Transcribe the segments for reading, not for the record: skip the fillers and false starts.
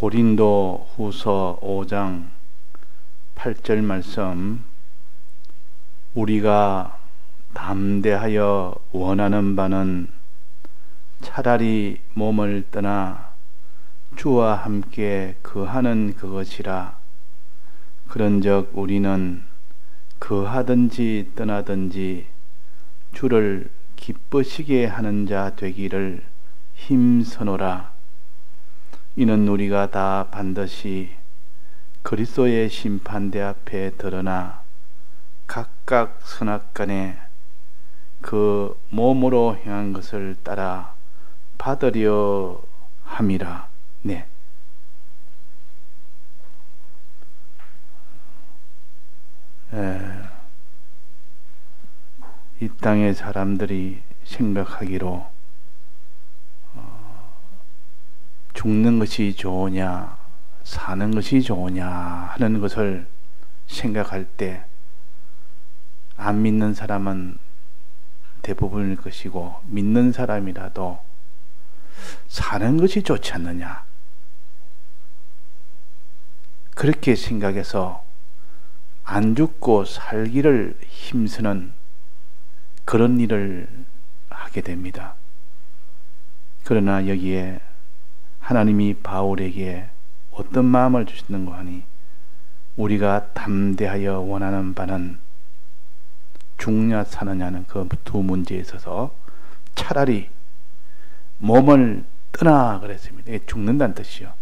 고린도 후서 5장 8절 말씀, 우리가 담대하여 원하는 바는 차라리 몸을 떠나 주와 함께 거하는 그것이라. 그런즉 우리는 거하든지 떠나든지 주를 기쁘시게 하는 자 되기를 힘쓰노라. 이는 우리가 다 반드시 그리스도의 심판대 앞에 드러나 각각 선악간에 그 몸으로 행한 것을 따라 받으려 함이라. 네. 이 땅의 사람들이 생각하기로 죽는 것이 좋으냐 사는 것이 좋으냐 하는 것을 생각할 때 안 믿는 사람은 대부분일 것이고, 믿는 사람이라도 사는 것이 좋지 않느냐 그렇게 생각해서 안 죽고 살기를 힘쓰는 그런 일을 하게 됩니다. 그러나 여기에 하나님이 바울에게 어떤 마음을 주시는가 하니, 우리가 담대하여 원하는 바는 죽냐 사느냐는 그 두 문제에 있어서 차라리 몸을 떠나 그랬습니다. 이게 죽는다는 뜻이요.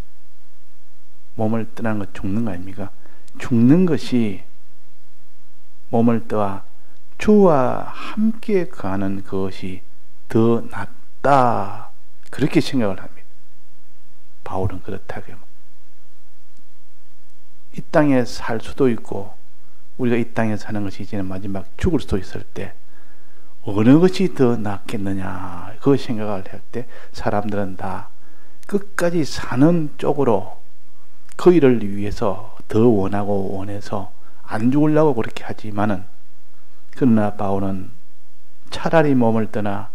몸을 떠나는 것 죽는 거 아닙니까? 죽는 것이 몸을 떠나 주와 함께 가는 것이 더 낫다, 그렇게 생각을 합니다. 바울은 그렇다고요. 이 땅에 살 수도 있고, 우리가 이 땅에 사는 것이 이제는 마지막 죽을 수도 있을 때 어느 것이 더 낫겠느냐 그 생각을 할 때 사람들은 다 끝까지 사는 쪽으로 그 일을 위해서 더 원하고 원해서 안 죽으려고 그렇게 하지만은, 그러나 바울은 차라리 몸을 떠나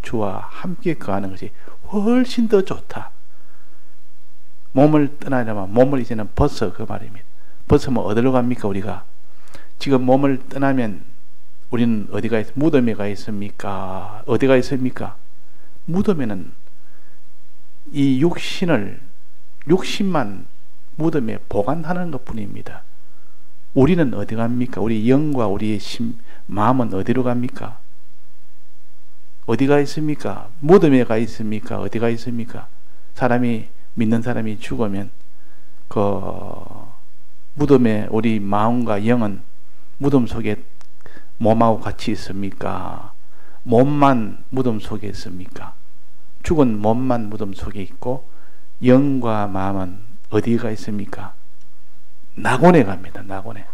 주와 함께 거하는 것이 훨씬 더 좋다. 몸을 떠나려면 몸을 이제는 벗어, 그 말입니다. 벗으면 어디로 갑니까? 우리가 지금 몸을 떠나면 우리는 어디가 무덤에 가 있습니까? 어디가 있습니까? 무덤에는 이 육신만 무덤에 보관하는 것 뿐입니다. 우리는 어디 갑니까? 우리 영과 우리의 마음은 어디로 갑니까? 어디가 있습니까? 무덤에 가 있습니까? 어디가 있습니까? 믿는 사람이 죽으면 그 무덤에 우리 마음과 영은 무덤 속에 몸하고 같이 있습니까? 몸만 무덤 속에 있습니까? 죽은 몸만 무덤 속에 있고 영과 마음은 어디가 있습니까? 낙원에 갑니다. 낙원에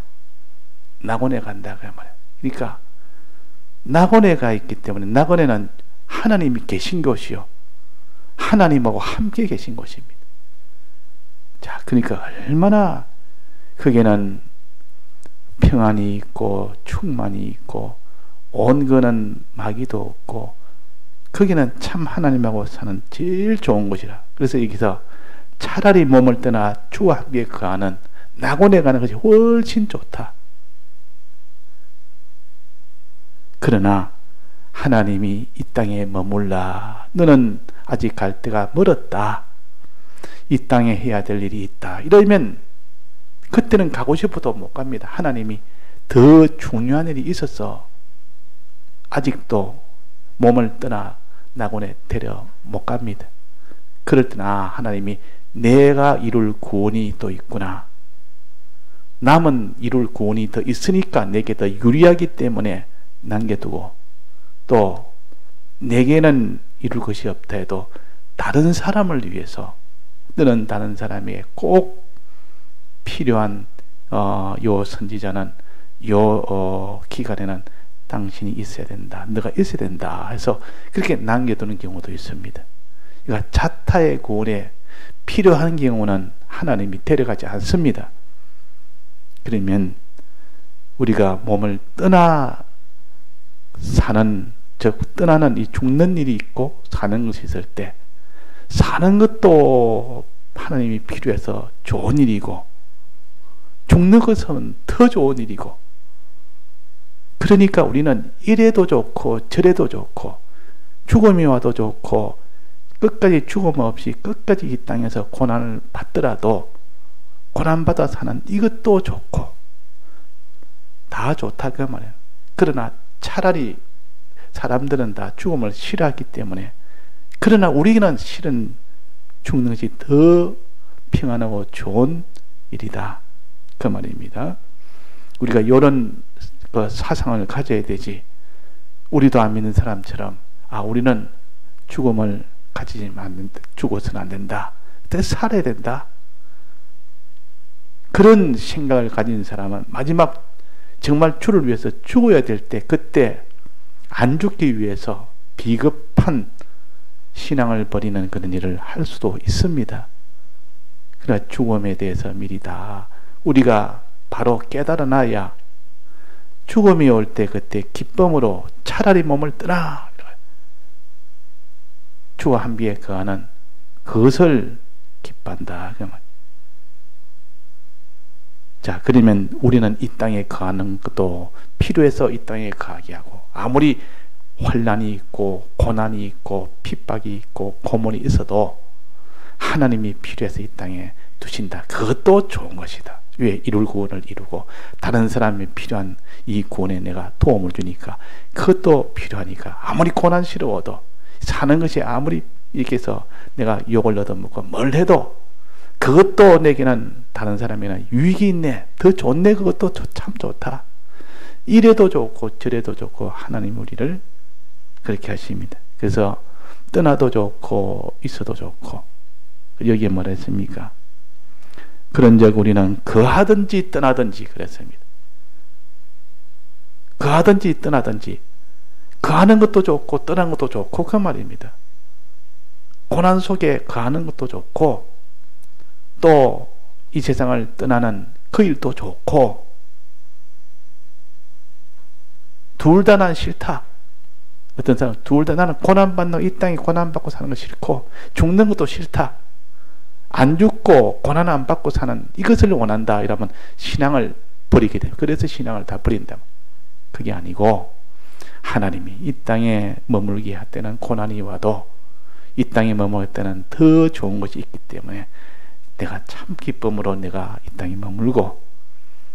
간다 그 말이에요. 그러니까 낙원에 가 있기 때문에, 낙원에는 하나님이 계신 곳이요, 하나님하고 함께 계신 곳입니다. 자, 그러니까 얼마나 거기에는 평안이 있고 충만이 있고 온 거는 마귀도 없고, 거기는 참 하나님하고 사는 제일 좋은 곳이라. 그래서 여기서 차라리 몸을 떠나 주와 함께 거하는 낙원에 가는 것이 훨씬 좋다. 그러나 하나님이 이 땅에 머물라, 너는 아직 갈 때가 멀었다, 이 땅에 해야 될 일이 있다, 이러면 그때는 가고 싶어도 못 갑니다. 하나님이 더 중요한 일이 있어서 아직도 몸을 떠나 낙원에 데려 못 갑니다. 그럴 때는 하나님이 내가 이룰 구원이 또 있구나, 남은 이룰 구원이 더 있으니까 내게 더 유리하기 때문에 남겨두고, 또 내게는 이룰 것이 없다 해도 다른 사람을 위해서, 너는 다른 사람에게 꼭 필요한 요 선지자는 요 기간에는 당신이 있어야 된다, 너가 있어야 된다 해서 그렇게 남겨두는 경우도 있습니다. 그러니까 자타의 구원에 필요한 경우는 하나님이 데려가지 않습니다. 그러면 우리가 몸을 떠나 사는, 즉 떠나는 이 죽는 일이 있고 사는 것이 있을 때, 사는 것도 하나님이 필요해서 좋은 일이고, 죽는 것은 더 좋은 일이고, 그러니까 우리는 이래도 좋고 저래도 좋고 죽음이 와도 좋고 끝까지 죽음 없이 끝까지 이 땅에서 고난을 받더라도 고난받아 사는 이것도 좋고 다 좋다 그 말이에요. 그러나 차라리 사람들은 다 죽음을 싫어하기 때문에, 그러나 우리는 실은 죽는 것이 더 평안하고 좋은 일이다 그 말입니다. 우리가 이런 사상을 가져야 되지. 우리도 안 믿는 사람처럼 우리는 죽음을 가지지 않는다, 죽어서는 안 된다, 살아야 된다, 그런 생각을 가진 사람은 마지막 정말 주를 위해서 죽어야 될 때, 그때 안 죽기 위해서 비겁한 신앙을 버리는 그런 일을 할 수도 있습니다. 그러나 죽음에 대해서 미리 다 우리가 바로 깨달아놔야 죽음이 올 때 그때 기쁨으로 차라리 몸을 떠나, 주와 함께 거하는 그것을 기뻐한다. 자, 그러면 우리는 이 땅에 거하는 것도 필요해서 이 땅에 거하게 하고, 아무리 환난이 있고 고난이 있고 핍박이 있고 고문이 있어도 하나님이 필요해서 이 땅에 두신다. 그것도 좋은 것이다. 왜? 이룰 구원을 이루고 다른 사람이 필요한 이 구원에 내가 도움을 주니까 그것도 필요하니까, 아무리 고난스러워도 사는 것이 아무리 이렇게 해서 내가 욕을 얻어먹고 뭘 해도 그것도 내게는 다른 사람이나 유익이 있네, 더 좋네, 그것도 참 좋다. 이래도 좋고 저래도 좋고 하나님 우리를 그렇게 하십니다. 그래서 떠나도 좋고 있어도 좋고, 여기에 뭐라 했습니까? 그런즉 우리는 거하든지 떠나든지 그랬습니다. 거하든지 떠나든지, 거하는 것도 좋고 떠나는 것도 좋고 그 말입니다. 고난 속에 거하는 것도 좋고 또 이 세상을 떠나는 그 일도 좋고, 둘 다 난 싫다. 어떤 사람은 둘 다 나는 고난받는, 이 땅에 고난받고 사는 거 싫고 죽는 것도 싫다, 안 죽고 고난 안 받고 사는 이것을 원한다, 이러면 신앙을 버리게 돼요. 그래서 신앙을 다 버린다. 그게 아니고 하나님이 이 땅에 머물게 할 때는 고난이 와도 이 땅에 머물 때는 더 좋은 것이 있기 때문에 내가 참 기쁨으로 내가 이 땅에 머물고,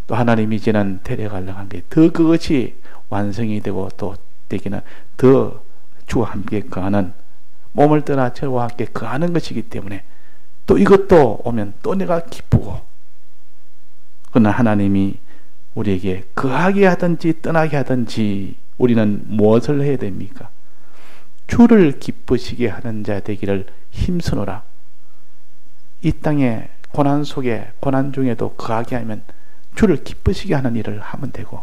또 하나님이 이제는 데려가려고 한 게 더 그것이 완성이 되고 또 되기는 더 주와 함께 거하는, 몸을 떠나 저와 함께 거하는 것이기 때문에 또 이것도 오면 또 내가 기쁘고, 그러나 하나님이 우리에게 거하게 하든지 떠나게 하든지 우리는 무엇을 해야 됩니까? 주를 기쁘시게 하는 자 되기를 힘쓰노라. 이 땅에 고난 속에 고난 중에도 거하게 하면 주를 기쁘시게 하는 일을 하면 되고,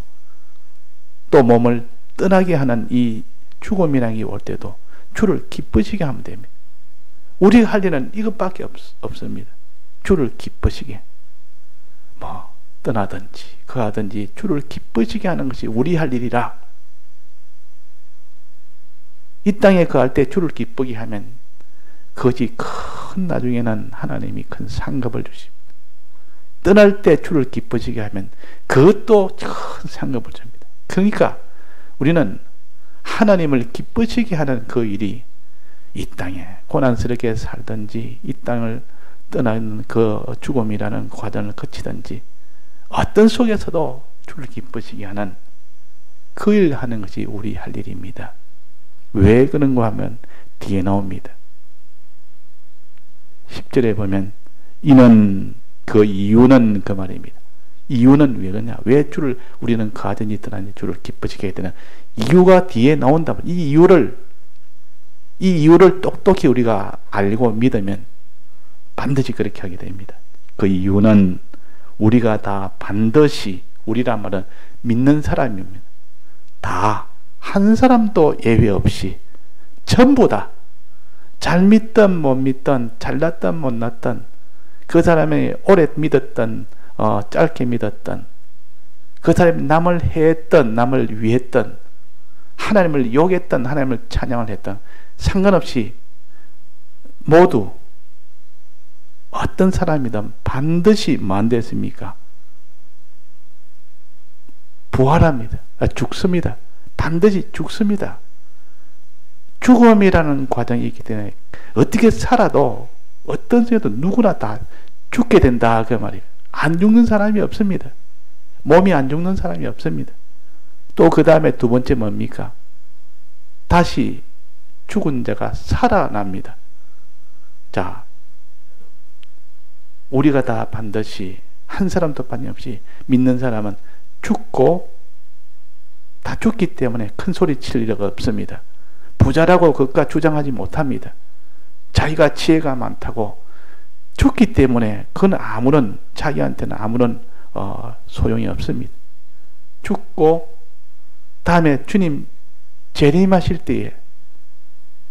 또 몸을 떠나게 하는 이 죽음이라는 게 올 때도 주를 기쁘시게 하면 됩니다. 우리가 할 일은 이것밖에 없습니다. 주를 기쁘시게, 뭐 떠나든지 거하든지 주를 기쁘시게 하는 것이 우리 할 일이라. 이 땅에 거할 때 주를 기쁘게 하면 그것이 큰, 나중에는 하나님이 큰 상급을 주십니다. 떠날 때 주를 기쁘시게 하면 그것도 큰 상급을 줍니다. 그러니까 우리는 하나님을 기쁘시게 하는 그 일이 이 땅에 고난스럽게 살든지 이 땅을 떠나는 그 죽음이라는 과정을 거치든지 어떤 속에서도 주를 기쁘시게 하는 그 일 하는 것이 우리 할 일입니다. 왜 그런가 하면 뒤에 나옵니다. 10절에 보면 이는, 그 이유는 그 말입니다. 이유는 왜 그러냐? 왜 주를 우리는 가든지 떠나든지 주를 기쁘시게 해야 되나? 이유가 뒤에 나온다. 이 이유를 똑똑히 우리가 알고 믿으면 반드시 그렇게 하게 됩니다. 그 이유는 우리가 다 반드시, 우리란 말은 믿는 사람입니다. 다, 한 사람도 예외 없이 전부 다 잘 믿든 못 믿든 잘났든 못났든 그 사람이 오래 믿었던 짧게 믿었던 그 사람이 남을 해했던 남을 위했던 하나님을 욕했던 하나님을 찬양을 했던 상관없이 모두 어떤 사람이든 반드시 뭐 안 됐습니까? 부활합니다. 죽습니다. 반드시 죽습니다. 죽음이라는 과정이 있기 때문에 어떻게 살아도 어떤 sek도 누구나 다 죽게 된다 그 말이에요. 안 죽는 사람이 없습니다. 몸이 안 죽는 사람이 없습니다. 또 그 다음에 두 번째 뭡니까? 다시 죽은 자가 살아납니다. 자, 우리가 다 반드시 한 사람도 빠짐없이 믿는 사람은 죽고 다 죽기 때문에 큰 소리 칠 일이 없습니다. 부자라고 그것과 주장하지 못합니다. 자기가 지혜가 많다고 죽기 때문에 그건 아무런 자기한테는 아무런 소용이 없습니다. 죽고 다음에 주님 재림하실 때에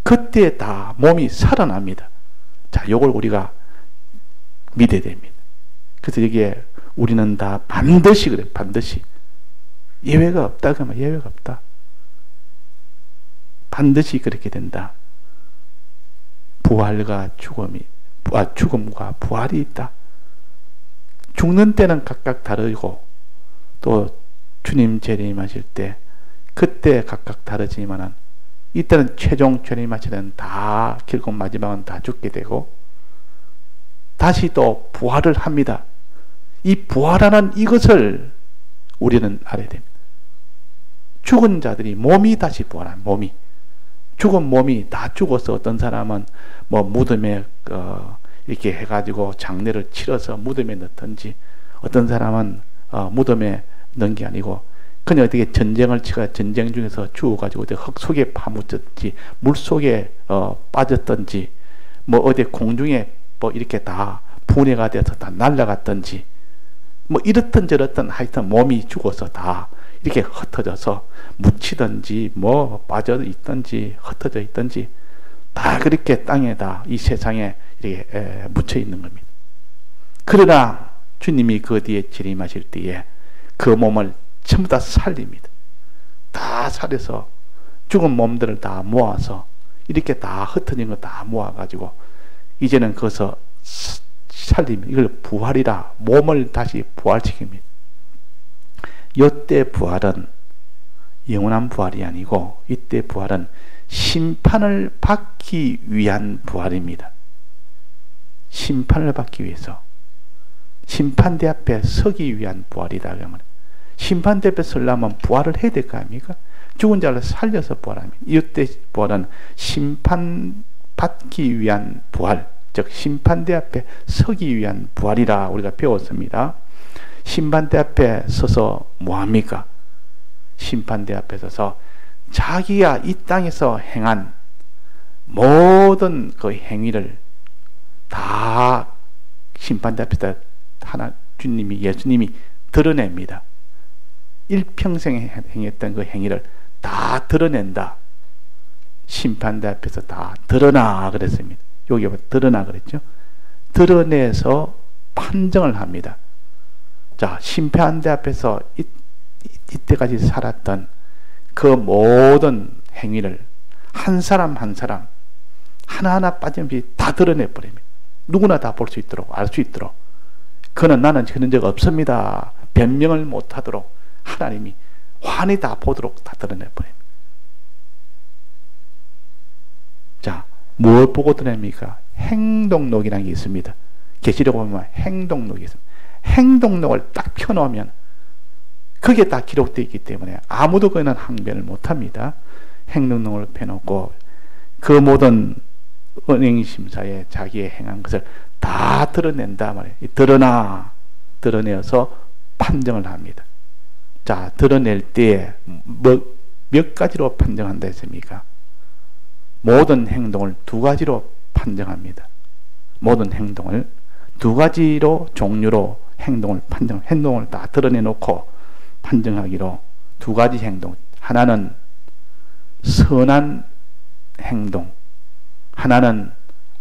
그때 다 몸이 살아납니다. 자, 요걸 우리가 믿어야 됩니다. 그래서 여기에 우리는 다 반드시 그래, 반드시. 예외가 없다, 그러면 예외가 없다. 반드시 그렇게 된다. 부활과 죽음과 부활이 있다. 죽는 때는 각각 다르고, 또 주님 재림하실 때, 그때 각각 다르지만은, 이때는 최종 재림하시는 다, 결국 마지막은 다 죽게 되고, 다시 또 부활을 합니다. 이 부활하는 이것을 우리는 알아야 됩니다. 죽은 자들이 몸이 다시 부활한 몸이. 죽은 몸이 다 죽어서 어떤 사람은 뭐 무덤에 이렇게 해가지고 장례를 치러서 무덤에 넣든지, 어떤 사람은 무덤에 넣은 게 아니고 그냥 어떻게 전쟁을 치가 전쟁 중에서 죽어가지고 흙 속에 파묻혔든지 물 속에 빠졌든지 뭐 어디 공중에 뭐 이렇게 다 분해가 돼서 다 날아갔든지 뭐 이렇든 저렇든 하여튼 몸이 죽어서 다 이렇게 흩어져서 묻히든지 뭐 빠져 있든지 흩어져 있든지 다 그렇게 땅에다 이 세상에 이렇게 묻혀 있는 겁니다. 그러나 주님이 그 뒤에 재림하실 때에 그 몸을 전부 다 살립니다. 다 살려서 죽은 몸들을 다 모아서 이렇게 다 흩어진 거 다 모아가지고 이제는 거기서 살립니다. 이걸 부활이라 몸을 다시 부활시킵니다. 이때 부활은 영원한 부활이 아니고 이때 부활은 심판을 받기 위한 부활입니다. 심판을 받기 위해서 심판대 앞에 서기 위한 부활이다. 그러면 심판대 앞에 서려면 부활을 해야 될 거 아닙니까? 죽은 자를 살려서 부활합니다. 이때 부활은 심판 받기 위한 부활, 즉 심판대 앞에 서기 위한 부활이라 우리가 배웠습니다. 심판대 앞에 서서 뭐합니까? 심판대 앞에 서서 자기가 이 땅에서 행한 모든 그 행위를 다 심판대 앞에서 하나 주님이 예수님이 드러냅니다. 일평생 행했던 그 행위를 다 드러낸다. 심판대 앞에서 다 드러나 그랬습니다. 여기 드러나 그랬죠. 드러내서 판정을 합니다. 자, 심판대 앞에서 이때까지 살았던 그 모든 행위를 한 사람 한 사람 하나하나 빠짐없이 다 드러내버립니다. 누구나 다 볼 수 있도록 알 수 있도록. 그는 나는 그런 적 없습니다. 변명을 못하도록 하나님이 환히 다 보도록 다 드러내버립니다. 자, 무엇 보고 드러냅니까? 행동록이라는 게 있습니다. 계시록 보면 행동록이 있습니다. 행동록을 딱 펴놓으면 그게 다 기록되어 있기 때문에 아무도 그는 항변을 못합니다. 행동록을 펴놓고 그 모든 은행심사에 자기의 행한 것을 다 드러낸다 말이에요. 드러내어서 판정을 합니다. 자, 드러낼 때에 몇 가지로 판정한다 했습니까? 모든 행동을 두 가지로 판정합니다. 모든 행동을 두 가지로 종류로 행동을 다 드러내놓고 판정하기로 두 가지 행동. 하나는 선한 행동, 하나는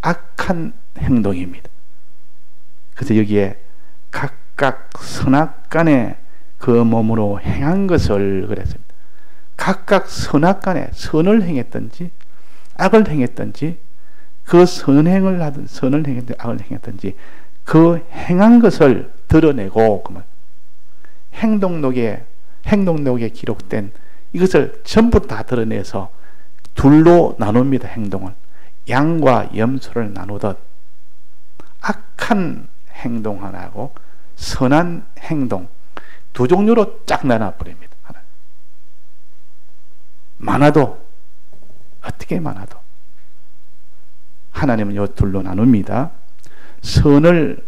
악한 행동입니다. 그래서 여기에 각각 선악간에 그 몸으로 행한 것을 그랬습니다. 각각 선악간에 선을 행했든지 악을 행했든지 그 선을 행했든지 악을 행했든지 그 행한 것을 드러내고 행동록에 기록된 이것을 전부 다 드러내서 둘로 나눕니다. 행동을. 양과 염소를 나누듯 악한 행동 하나하고 선한 행동 두 종류로 쫙 나눠버립니다. 많아도 어떻게 많아도 하나님은 이 둘로 나눕니다. 선을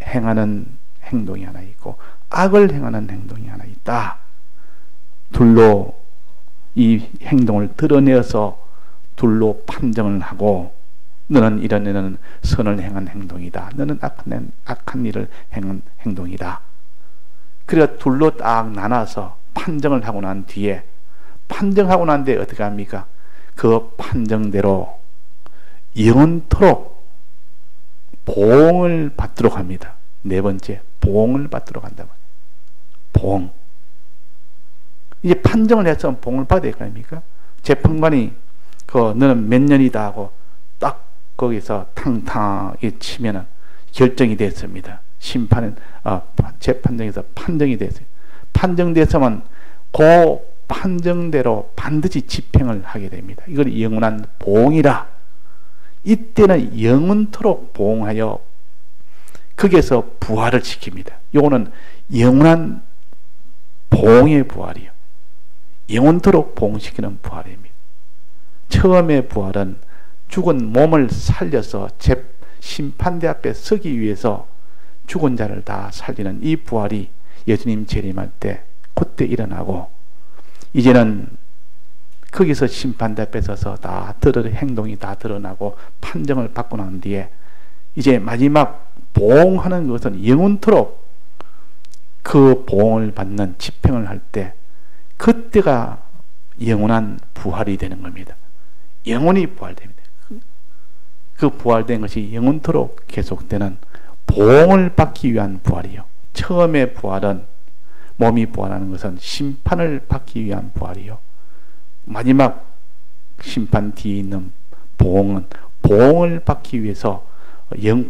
행하는 행동이 하나 있고 악을 행하는 행동이 하나 있다. 둘로 이 행동을 드러내어서 둘로 판정을 하고 너는 이런 선을 행한 행동이다. 너는 악한 일을 행한 행동이다. 그래서 둘로 딱 나눠서 판정을 하고 난 뒤에 판정하고 난 뒤에 어떻게 합니까? 그 판정대로 영원토록 보응을 받도록 합니다. 네 번째, 보응을 받도록 한다. 보응. 이제 판정을 해서 보응을 받아야 할 거 아닙니까? 재판관이 너는 몇 년이다 하고 딱 거기서 탕탕하게 치면은 결정이 됐습니다. 재판정에서 판정이 됐어요. 판정돼서만 그 판정대로 반드시 집행을 하게 됩니다. 이걸 영원한 보응이라. 이때는 영원토록 보응하여 거기에서 부활을 시킵니다. 요거는 영원한 보응의 부활이요. 영원토록 보응시키는 부활입니다. 처음의 부활은 죽은 몸을 살려서 심판대 앞에 서기 위해서 죽은 자를 다 살리는 이 부활이 예수님 재림할 때 그때 일어나고, 이제는 거기서 심판대 앞에 서서 다 행동이 다 드러나고 판정을 받고 난 뒤에 이제 마지막 보응하는 것은 영원토록 그 보응을 받는 집행을 할 때 그때가 영원한 부활이 되는 겁니다. 영원히 부활됩니다. 그 부활된 것이 영원토록 계속되는 보응을 받기 위한 부활이요. 처음의 부활은 몸이 부활하는 것은 심판을 받기 위한 부활이요. 마지막 심판 뒤에 있는 보응은 보응을 받기 위해서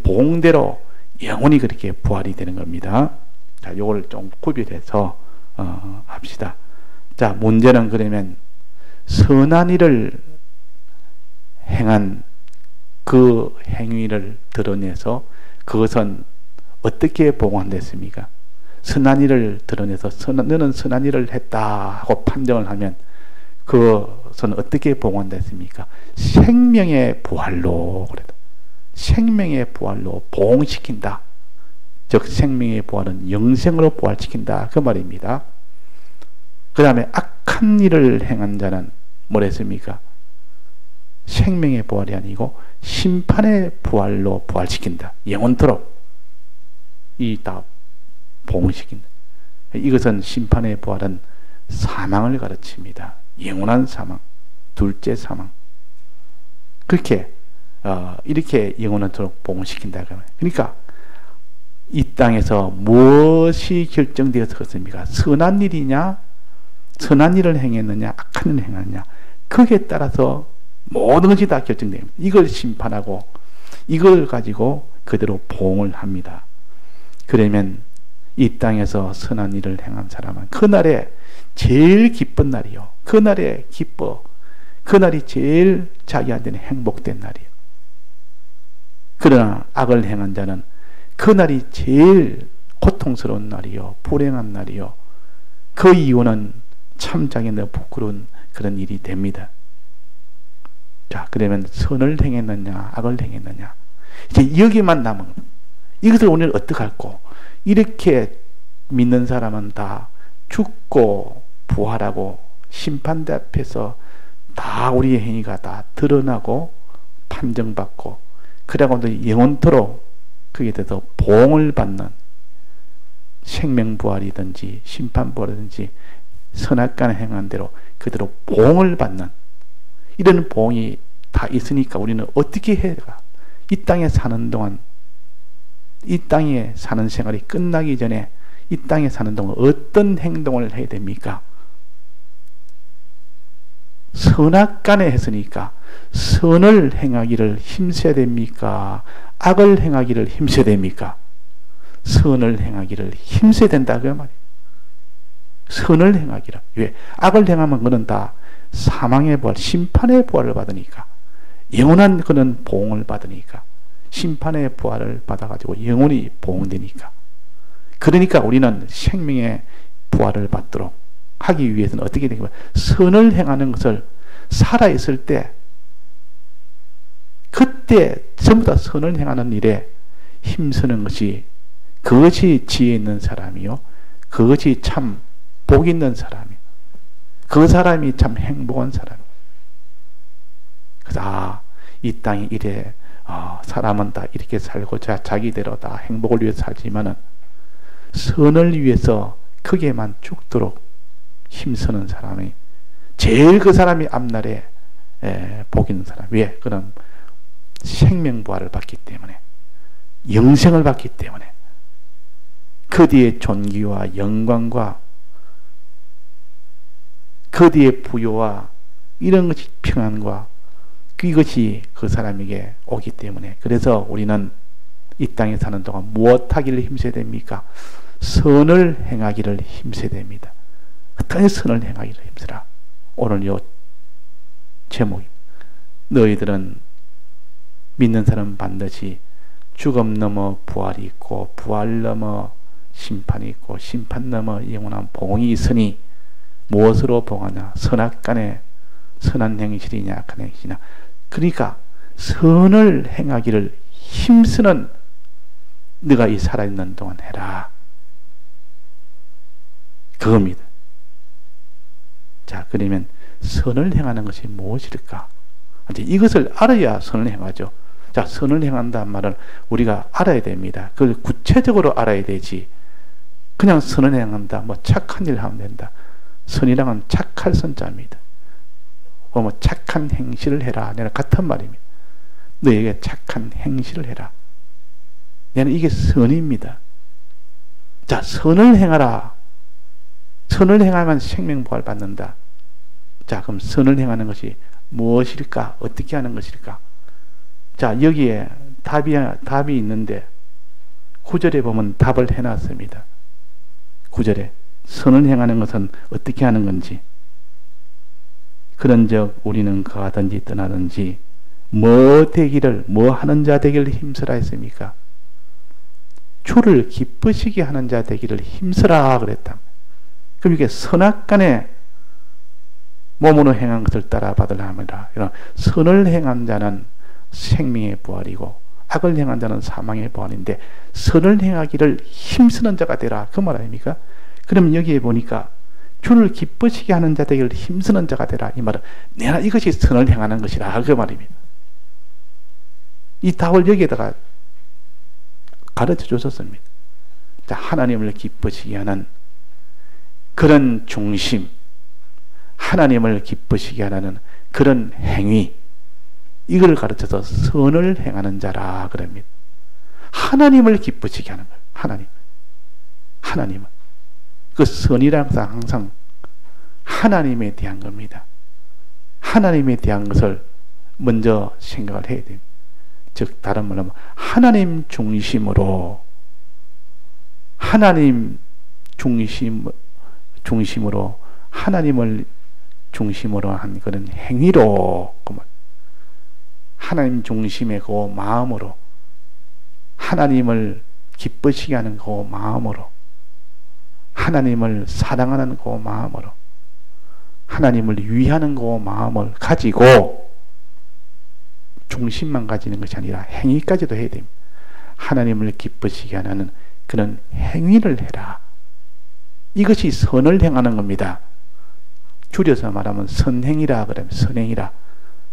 보응대로 영원히 그렇게 부활이 되는 겁니다. 자, 요걸 좀 구별해서 합시다. 자, 문제는 그러면 선한 일을 행한 그 행위를 드러내서 그것은 어떻게 보응됐습니까? 선한 일을 드러내서 너는 선한 일을 했다 하고 판정을 하면 그것은 어떻게 보응됐습니까? 생명의 부활로, 그래도 생명의 부활로 보응시킨다. 즉 생명의 부활은 영생으로 부활시킨다, 그 말입니다. 그 다음에 악한 일을 행한 자는 뭐랬습니까? 생명의 부활이 아니고 심판의 부활로 부활시킨다. 영원토록 이 다 보응시킨다. 이것은 심판의 부활은 사망을 가르칩니다. 영원한 사망, 둘째 사망. 그렇게 이렇게 영원토록 보응시킨다. 그러니까 이 땅에서 무엇이 결정되었습니까? 선한 일이냐, 선한 일을 행했느냐, 악한 일을 행했느냐, 거기에 따라서 모든 것이 다 결정됩니다. 이걸 심판하고 이걸 가지고 그대로 보응을 합니다. 그러면 이 땅에서 선한 일을 행한 사람은 그날에 제일 기쁜 날이요. 그날에 기뻐. 그날이 제일 자기한테는 행복된 날이요. 그러나 악을 행한 자는 그날이 제일 고통스러운 날이요. 불행한 날이요. 그 이유는 참 자기는 부끄러운 그런 일이 됩니다. 자, 그러면 선을 행했느냐, 악을 행했느냐. 이제 여기만 남은 겁니다. 이것을 오늘 어떡할꼬? 이렇게 믿는 사람은 다 죽고 부활하고 심판대 앞에서 다 우리의 행위가 다 드러나고 판정받고 그러고도 영원토록 그게 돼서 보응을 받는 생명부활이든지 심판부활이든지 선악간에 행한 대로 그대로 보응을 받는 이런 보응이 다 있으니까 우리는 어떻게 해야 될까? 이 땅에 사는 동안, 이 땅에 사는 생활이 끝나기 전에 이 땅에 사는 동안 어떤 행동을 해야 됩니까? 선악간에 했으니까 선을 행하기를 힘써야 됩니까? 악을 행하기를 힘써야 됩니까? 선을 행하기를 힘써야 된다 그 말이에요. 선을 행하기를. 왜? 악을 행하면 그는 다 사망의 부활, 심판의 부활을 받으니까, 영원한 그는 보응을 받으니까, 심판의 부활을 받아가지고 영원히 보응되니까. 그러니까 우리는 생명의 부활을 받도록 하기 위해서는 어떻게 되냐면, 선을 행하는 것을 살아있을 때, 그때 전부 다 선을 행하는 일에 힘쓰는 것이, 그것이 지혜 있는 사람이요, 그것이 참 복 있는 사람이요, 그 사람이 참 행복한 사람이요. 그래서 이 땅이 이래, 사람은 다 이렇게 살고자 자기대로 다 행복을 위해서 살지만은 선을 위해서 크게만 죽도록 힘쓰는 사람이 제일, 그 사람이 앞날에 복 있는 사람. 왜? 그는 생명부활을 받기 때문에, 영생을 받기 때문에, 그 뒤에 존귀와 영광과 그 뒤에 부요와 이런 것이, 평안과 이것이 그 사람에게 오기 때문에, 그래서 우리는 이 땅에 사는 동안 무엇 하기를 힘써야 됩니까? 선을 행하기를 힘써야 됩니다. 어떤 선을 행하기를 힘쓰라. 오늘 요 제목이, 너희들은 믿는 사람은 반드시 죽음 넘어 부활이 있고, 부활 넘어 심판이 있고, 심판 넘어 영원한 보응이 있으니 무엇으로 보응하냐? 선악간에 선한 행실이냐 악한 행실이냐. 그러니까 선을 행하기를 힘쓰는 네가 이 살아있는 동안 해라, 그겁니다. 자, 그러면 선을 행하는 것이 무엇일까? 이제 이것을 알아야 선을 행하죠. 자, 선을 행한다는 말은 우리가 알아야 됩니다. 그걸 구체적으로 알아야 되지, 그냥 선을 행한다, 뭐 착한 일을 하면 된다. 선이랑은 착할 선자입니다. 뭐 착한 행실을 해라, 내가 같은 말입니다. 너에게 착한 행실을 해라. 내는 이게 선입니다. 자, 선을 행하라. 선을 행하면 생명부활 받는다. 자, 그럼 선을 행하는 것이 무엇일까? 어떻게 하는 것일까? 자, 여기에 답이 있는데 9절에 보면 답을 해놨습니다. 9절에 선을 행하는 것은 어떻게 하는 건지, 그런즉 우리는 가든지 떠나든지 뭐 되기를, 뭐 하는 자 되기를 힘쓰라 했습니까? 주를 기쁘시게 하는 자 되기를 힘쓰라 그랬다. 그럼 이게 선악간에 몸으로 행한 것을 따라 받으라 합니다. 이런 선을 행한 자는 생명의 부활이고, 악을 행한 자는 사망의 부활인데, 선을 행하기를 힘쓰는 자가 되라, 그 말 아닙니까? 그럼 여기에 보니까 주를 기쁘시게 하는 자 되기를 힘쓰는 자가 되라, 이 말은 내가 이것이 선을 행하는 것이라, 그 말입니다. 이 답을 여기에다가 가르쳐 주셨습니다. 자, 하나님을 기쁘시게 하는 그런 중심, 하나님을 기쁘시게 하는 그런 행위, 이걸 가르쳐서 선을 행하는 자라 그럽니다. 하나님을 기쁘시게 하는 거예요. 하나님은 그 선이라는 것은 항상 하나님에 대한 겁니다. 하나님에 대한 것을 먼저 생각을 해야 됩니다. 즉 다른 말로 하면 하나님 중심으로 하나님을 중심으로 한 그런 행위로, 하나님 중심의 그 마음으로, 하나님을 기쁘시게 하는 그 마음으로, 하나님을 사랑하는 그 마음으로, 하나님을 위하는 그 마음을 가지고, 중심만 가지는 것이 아니라 행위까지도 해야 됩니다. 하나님을 기쁘시게 하는 그런 행위를 해라. 이것이 선을 행하는 겁니다. 줄여서 말하면 선행이라 그러면 선행이라.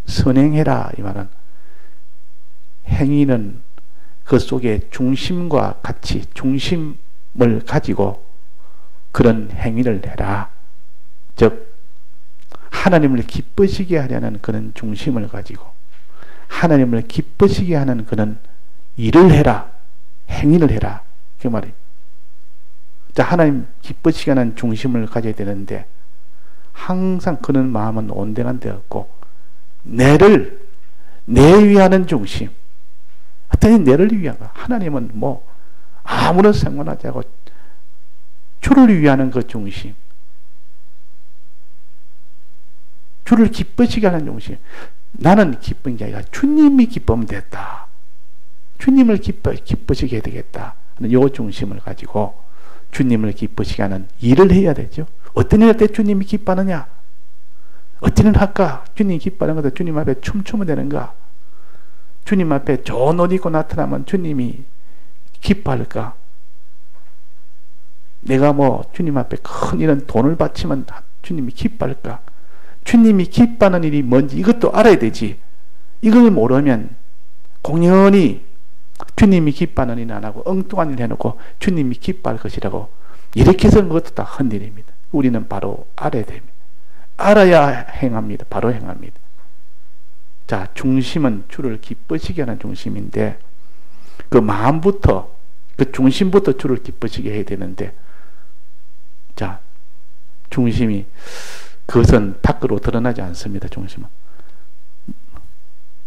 선행해라 이 말은, 행위는 그 속에 중심과 같이 중심을 가지고 그런 행위를 해라. 즉 하나님을 기쁘시게 하려는 그런 중심을 가지고 하나님을 기쁘시게 하는 그런 일을 해라. 행위를 해라. 그 말이에요. 자, 하나님 기쁘시게 하는 중심을 가져야 되는데 항상 그런 마음은 온당한 데 없고, 내 위하는 중심, 어떤 내를 위한 거. 하나님은 아무런 상관하지 않고 주를 위하는 그 중심, 주를 기쁘시게 하는 중심. 나는 기쁜 게 아니라 주님이 기쁘면 됐다. 주님을 기쁘시게 해야 되겠다 하는 요 중심을 가지고 주님을 기쁘시게 하는 일을 해야 되죠. 어떤 일 할 때 주님이 기뻐하느냐? 어떤 일을 할까? 주님이 기뻐하는 것도 주님 앞에 춤추면 되는가? 주님 앞에 좋은 옷 입고 나타나면 주님이 기뻐할까? 내가 주님 앞에 큰 이런 돈을 바치면 주님이 기뻐할까? 주님이 기뻐하는 일이 뭔지 이것도 알아야 되지. 이걸 모르면 공연히 주님이 기뻐하는 일은 안 하고 엉뚱한 일 해놓고 주님이 기뻐할 것이라고 이렇게 해서 그것도 다 헛일입니다. 우리는 바로 알아야 됩니다. 알아야 행합니다. 바로 행합니다. 자, 중심은 주를 기쁘시게 하는 중심인데 그 마음부터 그 중심부터 주를 기쁘시게 해야 되는데 자, 중심이 그것은 밖으로 드러나지 않습니다. 중심은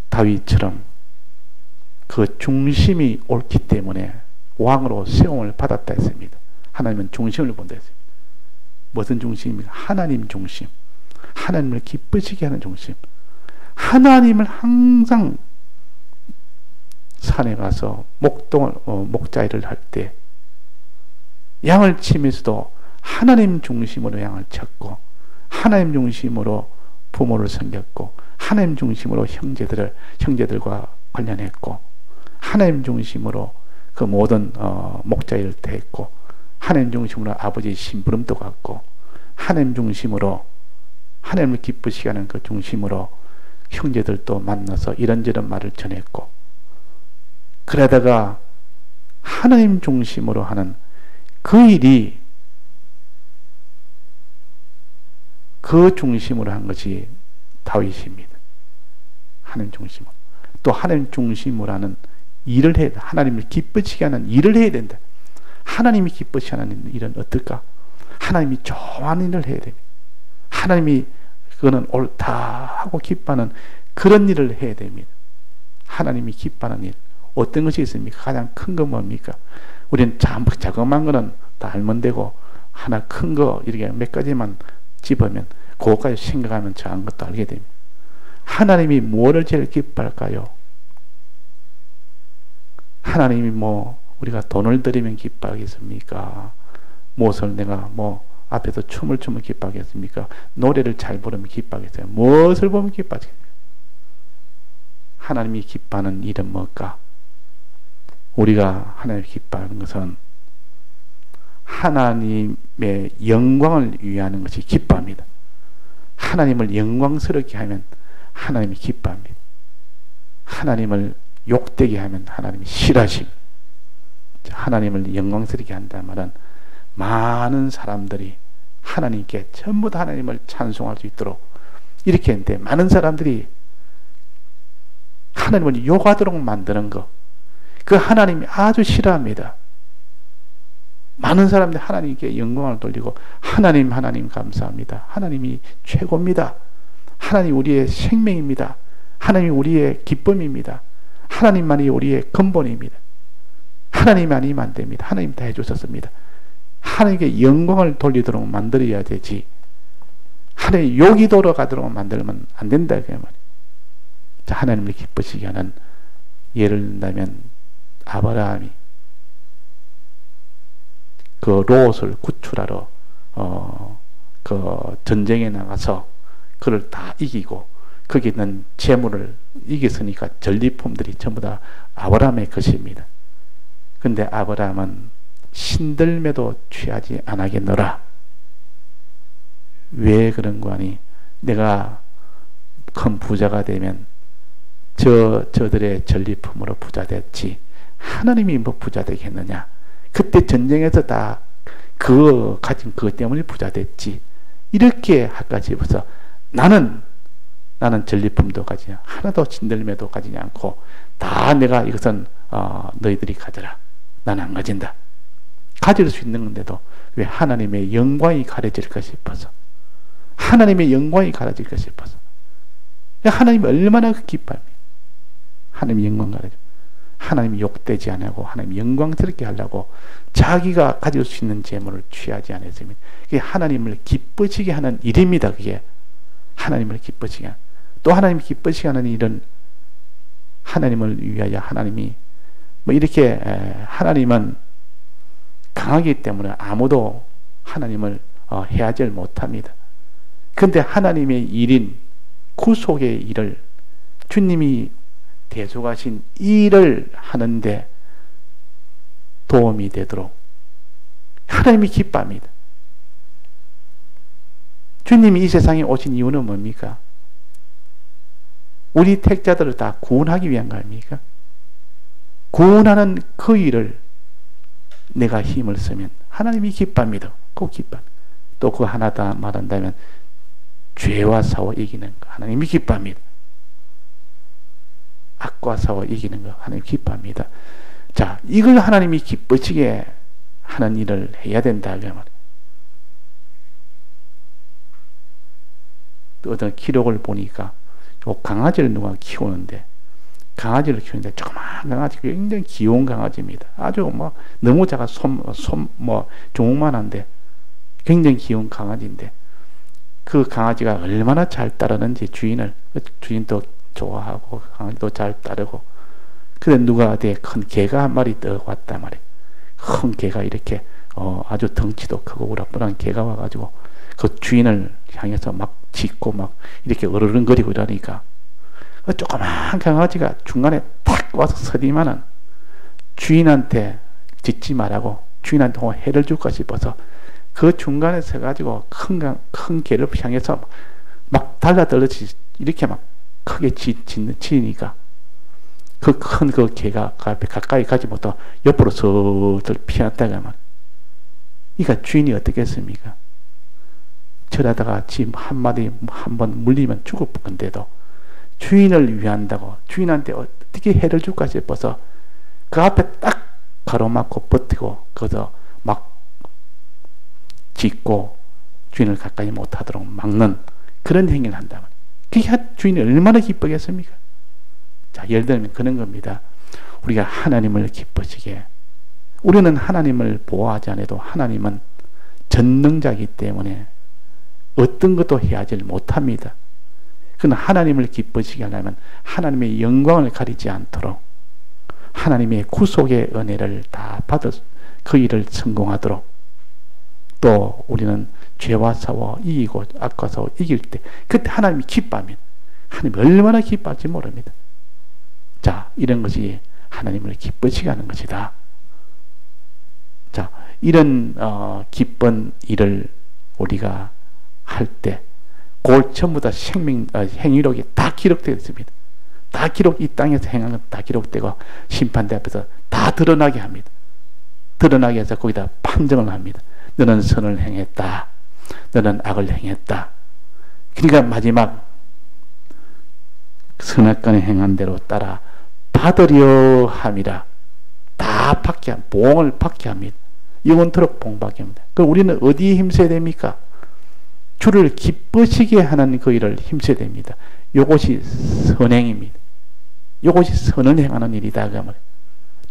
다윗처럼 그 중심이 옳기 때문에 왕으로 세움을 받았다 했습니다. 하나님은 중심을 본다 했습니다. 무슨 중심입니까? 하나님 중심. 하나님을 기쁘시게 하는 중심. 하나님을 항상 산에 가서 목자일을 할 때 양을 치면서도 하나님 중심으로 양을 쳤고 하나님 중심으로 부모를 섬겼고 하나님 중심으로 형제들과 관련했고 하나님 중심으로 그 모든 목자일을 했고 하나님 중심으로 아버지의 심부름도 갖고 하나님 중심으로 하나님을 기쁘시게 하는 그 중심으로 형제들도 만나서 이런저런 말을 전했고 그러다가 하나님 중심으로 하는 그 일이 그 중심으로 한 것이 다윗입니다. 하나님 중심으로. 또 하나님 중심으로 하는 일을 해야 돼. 하나님을 기쁘시게 하는 일을 해야 된다. 하나님이 기쁘시게 하는 일은 어떨까? 하나님이 좋아하는 일을 해야 됩니다. 하나님이 그거는 옳다 하고 기뻐하는 그런 일을 해야 됩니다. 하나님이 기뻐하는 일. 어떤 것이 있습니까? 가장 큰 건 뭡니까? 우리는 자그마한 거는 다 알면 되고 하나 큰 거 이렇게 몇 가지만 집으면 그것까지 생각하면 작은 것도 알게 됩니다. 하나님이 뭐를 제일 기뻐할까요? 하나님이 우리가 돈을 들이면 기뻐하겠습니까? 무엇을 내가 앞에서 춤을 추면 기뻐하겠습니까? 노래를 잘 부르면 기뻐하겠어요? 무엇을 보면 기뻐하겠습니까? 하나님이 기뻐하는 일은 뭘까? 우리가 하나님이 기뻐하는 것은 하나님의 영광을 위하는 것이 기뻐합니다. 하나님을 영광스럽게 하면 하나님이 기뻐합니다. 하나님을 욕되게 하면 하나님이 싫어하십니다. 하나님을 영광스럽게 한다는 말은 많은 사람들이 하나님께 전부 다 하나님을 찬송할 수 있도록 이렇게 했는데 많은 사람들이 하나님을 욕하도록 만드는 것, 그 하나님이 아주 싫어합니다. 많은 사람들이 하나님께 영광을 돌리고 하나님 감사합니다. 하나님이 최고입니다. 하나님 우리의 생명입니다. 하나님 우리의 기쁨입니다. 하나님만이 우리의 근본입니다. 하나님 아니면 안 됩니다. 하나님 다 해주셨습니다. 하나님께 영광을 돌리도록 만들어야 되지 하나님 욕이 돌아가도록 만들면 안 된다 그 말이에요. 자, 하나님을 기쁘시게 하는 예를 든다면 아브라함이 그 롯을 구출하러 그 전쟁에 나가서 그를 다 이기고 거기 있는 재물을 이겼으니까 전리품들이 전부 다 아브라함의 것입니다. 근데 아브라함은 신들매도 취하지 않겠노라. 왜 그런 거 아니? 내가 큰 부자가 되면 저들의 전리품으로 부자 됐지 하나님이 부자 되겠느냐? 그때 전쟁에서 다 그거 가진 그것 때문에 부자 됐지 이렇게 할까 싶어서 나는 전리품도 가지냐 하나도 신들매도 가지지 않고 다 내가 이것은 너희들이 가져라. 나는 안 가진다. 가질 수 있는 건데도 왜 하나님의 영광이 가려질까 싶어서 하나님의 영광이 가려질까 싶어서 하나님이 얼마나 기뻐합니까? 하나님의 영광 가려져. 하나님 욕되지 않고 하나님 영광스럽게 하려고 자기가 가질 수 있는 재물을 취하지 않았습니다. 그게 하나님을 기쁘시게 하는 일입니다. 그게 하나님을 기쁘시게 하는, 또 하나님 기쁘시게 하는 일은 하나님을 위하여 하나님이 뭐 이렇게 하나님은 강하기 때문에 아무도 하나님을 해하지 못합니다. 그런데 하나님의 일인 구속의 일을 주님이 대속하신 일을 하는데 도움이 되도록 하나님이 기뻐합니다. 주님이 이 세상에 오신 이유는 뭡니까? 우리 택자들을 다 구원하기 위한 거 아닙니까? 구원하는 그 일을 내가 힘을 쓰면 하나님이 기뻐합니다. 꼭 기뻐합니다. 또 그 하나 더 말한다면 죄와 싸워 이기는 거 하나님이 기뻐합니다. 악과 싸워 이기는 거 하나님 기뻐합니다. 자, 이걸 하나님이 기쁘시게 하는 일을 해야 된다 그 말이에요. 또 어떤 기록을 보니까 요 강아지를 누가 키우는데 강아지를 키우는데 조그마한 강아지 굉장히 귀여운 강아지입니다. 아주 뭐 너무 작아 뭐 조그만한데 굉장히 귀여운 강아지인데 그 강아지가 얼마나 잘 따르는지 주인도 좋아하고 강아지도 잘 따르고 그런데 누가 큰 개가 한 마리 더 왔단 말이에요. 큰 개가 이렇게 아주 덩치도 크고 우락부락한 개가 와가지고 그 주인을 향해서 막 짖고 막 이렇게 어르렁거리고 이러니까 조그만 강아지가 중간에 탁 와서 서리만은 주인한테 짖지 말라고 주인한테 해를 줄까 싶어서 그 중간에 서가지고 큰 개를 향해서 막 달라들듯이 이렇게 막 크게 치니까 그 큰 그 개가 가까이 가지 못하고 옆으로 슬슬 피한다가 말. 그러니까 주인이 어떻게 했습니까? 저러다가 지 한마디 한번 물리면 죽을 건데도 주인을 위한다고 주인한테 어떻게 해를 줄까 싶어서 그 앞에 딱 가로막고 버티고 거기서 막 짖고 주인을 가까이 못하도록 막는 그런 행위를 한다. 그게 주인이 얼마나 기쁘겠습니까? 자, 예를 들면 그런 겁니다. 우리가 하나님을 기쁘시게 우리는 하나님을 보호하지 않아도 하나님은 전능자이기 때문에 어떤 것도 해하지 못합니다. 그러나 하나님을 기쁘시게 하려면 하나님의 영광을 가리지 않도록 하나님의 구속의 은혜를 다 받을 그 일을 성공하도록 또 우리는 죄와 싸워 이기고 악과 싸워 이길 때 그때 하나님이 기뻐합니다. 하나님이 얼마나 기뻐할지 모릅니다. 자, 이런 것이 하나님을 기쁘시게 하는 것이다. 자, 이런 기쁜 일을 우리가 할 때 그걸 전부 다 행위록이 다 기록되어 있습니다. 다 이 땅에서 행한 건 다 기록되고 심판대 앞에서 다 드러나게 합니다. 드러나게 해서 거기다 판정을 합니다. 너는 선을 행했다. 너는 악을 행했다. 그러니까 마지막 선악간에 행한 대로 따라 받으려 함이라. 다 보응을 받게 합니다. 영원토록 보응받게 합니다. 그럼 우리는 어디에 힘써야 됩니까? 주를 기쁘시게 하는 그 일을 힘써야 됩니다. 이것이 선행입니다. 이것이 선을 행하는 일이다. 그 말이에요.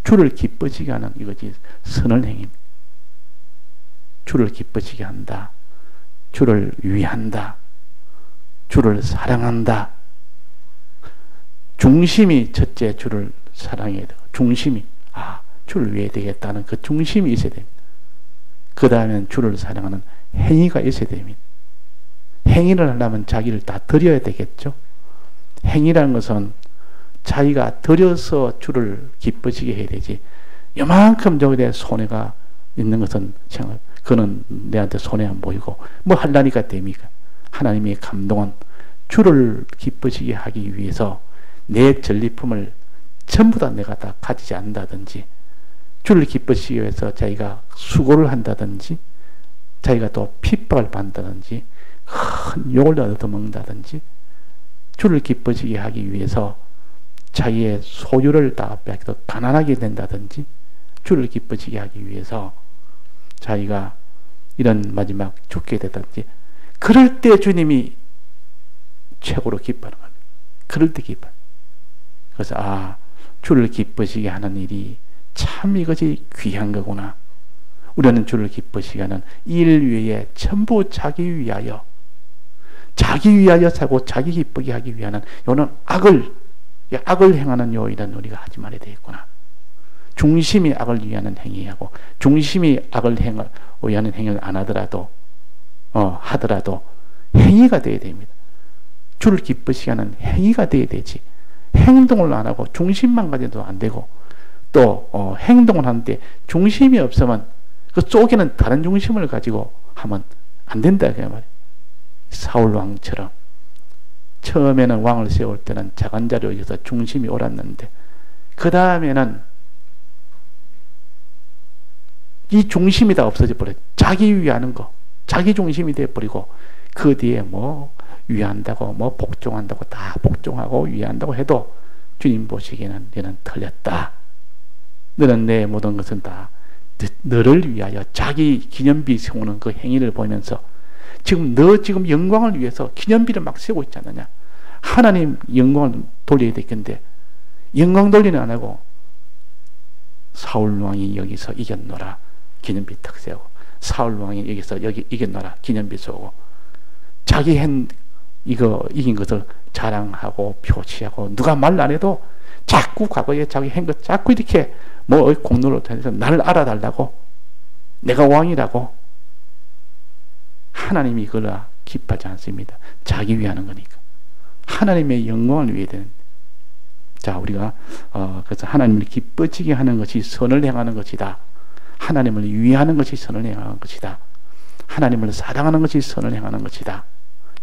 주를 기쁘시게 하는 이것이 선을 행입니다. 주를 기쁘시게 한다. 주를 위한다. 주를 사랑한다. 중심이 첫째 주를 사랑해야 되고 중심이 주를 위해야 되겠다는 그 중심이 있어야 됩니다. 그 다음에는 주를 사랑하는 행위가 있어야 됩니다. 행위를 하려면 자기를 다 드려야 되겠죠. 행위라는 것은 자기가 드려서 주를 기쁘시게 해야 되지 요만큼 저기에 손해가 있는 것은 그는 내한테 손해 안 보이고 뭐 하려니까 됩니까? 하나님의 감동은 주를 기쁘시게 하기 위해서 내 전리품을 전부 다 내가 다 가지지 않는다든지 주를 기쁘시기 위해서 자기가 수고를 한다든지 자기가 또 핍박을 받는다든지 큰 욕을 얻어먹는다든지 주를 기쁘시게 하기 위해서 자기의 소유를 다 뺏겨 가난하게 된다든지 주를 기쁘시게 하기 위해서 자기가 이런 마지막 죽게 되든지 그럴 때 주님이 최고로 기뻐하는 겁니다. 그럴 때 기뻐. 그래서 주를 기쁘시게 하는 일이 참 이것이 귀한 거구나. 우리는 주를 기쁘시게 하는 일 위에 전부 자기 위하여 살고 자기 기쁘게 하기 위하는 요는 악을 행하는 요 일은 우리가 하지 말아야 되겠구나. 중심이 악을 위하는 행위하고 중심이 악을 위하는 행위를 안 하더라도 하더라도 행위가 되어야 됩니다. 주를 기쁘시게 하는 행위가 되어야 되지. 행동을 안 하고 중심만 가져도 안 되고 또 행동을 하는데 중심이 없으면 그 속에는 다른 중심을 가지고 하면 안 된다 그 말이에요. 사울 왕처럼 처음에는 왕을 세울 때는 작은 자리에 의해서 중심이 옳았는데 그 다음에는 이 중심이 다 없어져 버려요. 자기 위하는 거, 자기 중심이 되어버리고 그 뒤에 뭐 위한다고 뭐 복종한다고 다 복종하고 위한다고 해도 주님 보시기에는 너는 틀렸다. 너는 내 모든 것은 다 너를 위하여 자기 기념비 세우는 그 행위를 보면서 너 지금 영광을 위해서 기념비를 막 세우고 있지 않느냐. 하나님 영광을 돌려야 되겠는데 영광 돌리는 안 하고 사울 왕이 여기서 이겼노라 기념비 탁 세우고 사울 왕이 여기서 여기 이겼노라 기념비 세우고 자기 이거 이긴 것을 자랑하고 표시하고 누가 말 안 해도 자꾸 과거에 자기 한 것 자꾸 이렇게 뭐 공로로 해서 나를 알아달라고 내가 왕이라고 하나님이 그걸 기뻐하지 않습니다. 자기 위하는 거니까 하나님의 영광을 위해 되는. 자 우리가 그래서 하나님을 기뻐지게 하는 것이 선을 행하는 것이다. 하나님을 위하는 것이 선을 행하는 것이다. 하나님을 사랑하는 것이 선을 행하는 것이다.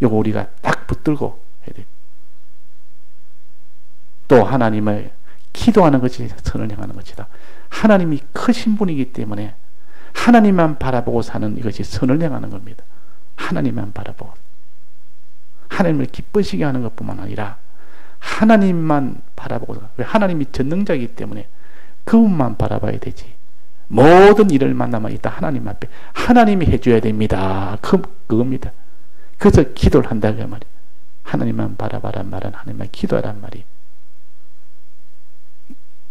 이거 우리가 딱 붙들고 해야 돼요. 또 하나님을 기도하는 것이 선을 행하는 것이다. 하나님이 크신 분이기 때문에 하나님만 바라보고 사는 이것이 선을 행하는 겁니다. 하나님만 바라보고 하나님을 기쁘시게 하는 것뿐만 아니라 하나님만 바라보고 왜 하나님이 전능자이기 때문에 그분만 바라봐야 되지. 모든 일을 만나면 일단 하나님 앞에 하나님이 해줘야 됩니다. 그겁니다. 그래서 기도를 한다 그 말이에요. 하나님만 바라봐란 말은 하나님만 기도하란 말이에요.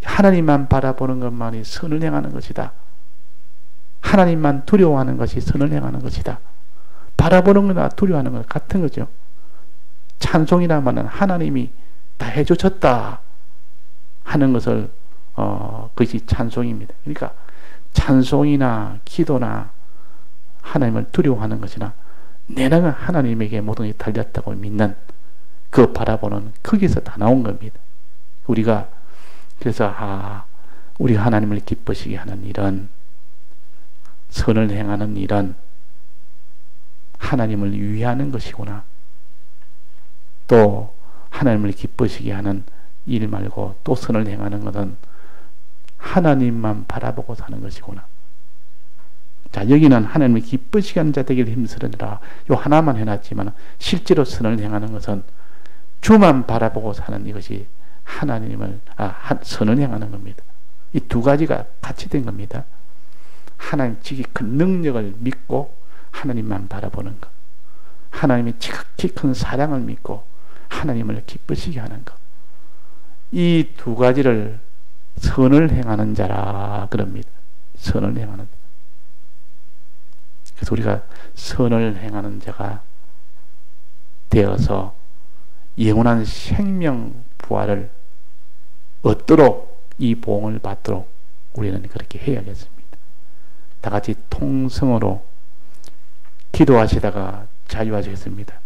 하나님만 바라보는 것만이 선을 행하는 것이다. 하나님만 두려워하는 것이 선을 행하는 것이다. 바라보는 거나 두려워하는 것 같은 거죠. 찬송이란 말은 하나님이 다 해주셨다 하는 것을 그것이 찬송입니다. 그러니까 찬송이나 기도나 하나님을 두려워하는 것이나 내가 하나님에게 모든 게 달렸다고 믿는 그 바라보는 거기서 다 나온 겁니다. 우리가 그래서 우리가 하나님을 기쁘시게 하는 일은 선을 행하는 일은 하나님을 위하는 것이구나. 또 하나님을 기쁘시게 하는 일 말고 또 선을 행하는 것은 하나님만 바라보고 사는 것이구나. 자 여기는 하나님을 기쁘시게 하는 자 되기를 힘쓰느라 요 하나만 해놨지만 실제로 선을 행하는 것은 주만 바라보고 사는 이것이 하나님을 선을 행하는 겁니다. 이 두 가지가 같이 된 겁니다. 하나님 지극히 큰 능력을 믿고 하나님만 바라보는 것, 하나님의 지극히 큰 사랑을 믿고 하나님을 기쁘시게 하는 것, 이 두 가지를 선을 행하는 자라 그럽니다. 선을 행하는 자. 그래서 우리가 선을 행하는 자가 되어서 영원한 생명 부활을 얻도록 이 보응을 받도록 우리는 그렇게 해야겠습니다. 다 같이 통성으로 기도하시다가 자유하시겠습니다.